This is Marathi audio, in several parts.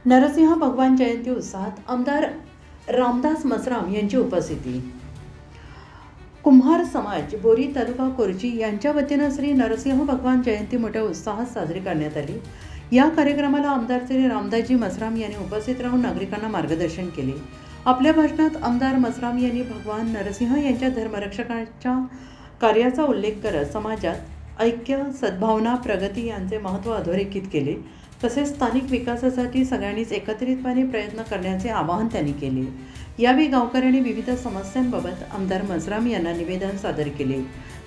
नरसिंह भगवान जयंती उत्साहात आमदार रामदास मसराम यांची उपस्थिती. कुम्हार समाज बोरी तालुका कोरची यांच्या वतीनं श्री नरसिंह भगवान जयंती मोठ्या उत्साहात साजरी करण्यात आली. या कार्यक्रमाला आमदार श्री रामदासजी मसराम यांनी उपस्थित राहून नागरिकांना मार्गदर्शन केले. आपल्या भाषणात आमदार मसराम यांनी भगवान नरसिंह यांच्या धर्मरक्षकाच्या कार्याचा उल्लेख करत समाजात ऐक्य, सद्भावना, प्रगती यांचे महत्त्व अधोरेखित केले. तसेच स्थानिक विकासासाठी सगळ्यांनीच एकत्रितपणे प्रयत्न करण्याचे आवाहन त्यांनी केले. यावेळी गावकऱ्यांनी विविध समस्यांबाबत आमदार मसराम यांना निवेदन सादर केले.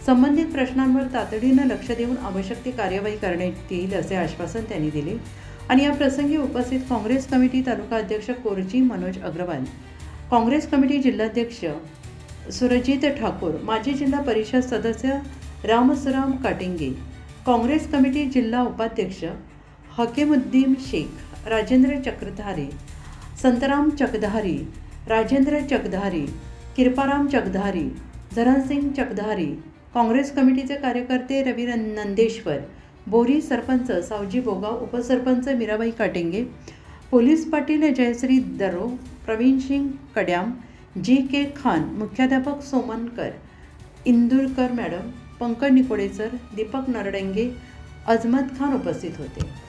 संबंधित प्रश्नांवर तातडीनं लक्ष देऊन आवश्यक ती कार्यवाही करण्यात येईल असे आश्वासन त्यांनी दिले. आणि या प्रसंगी उपस्थित काँग्रेस कमिटी तालुका अध्यक्ष कोरची मनोज अग्रवाल, काँग्रेस कमिटी जिल्हाध्यक्ष सुरजित ठाकूर, माजी जिल्हा परिषद सदस्य रामसराम काटिंगे, काँग्रेस कमिटी जिल्हा उपाध्यक्ष हकीमुद्दीन शेख, राजेंद्र चक्रधारी, संतराम चकधारी, राजेंद्र चकधारी, किरपाराम चकधारी, धरणसिंग चकधारी, काँग्रेस कमिटीचे कार्यकर्ते रवी नंदेश्वर, बोरी सरपंच सावजी बोगाव, उपसरपंच मीराबाई काटिंगे, पोलीस पाटील जयश्री दरो, प्रवीण सिंग कड्याम, जी.के. खान, मुख्याध्यापक सोमनकर, इंदुरकर मॅडम, पंकज निकोडेसर, दीपक नरडेंगे, अजमत खान उपस्थित होते.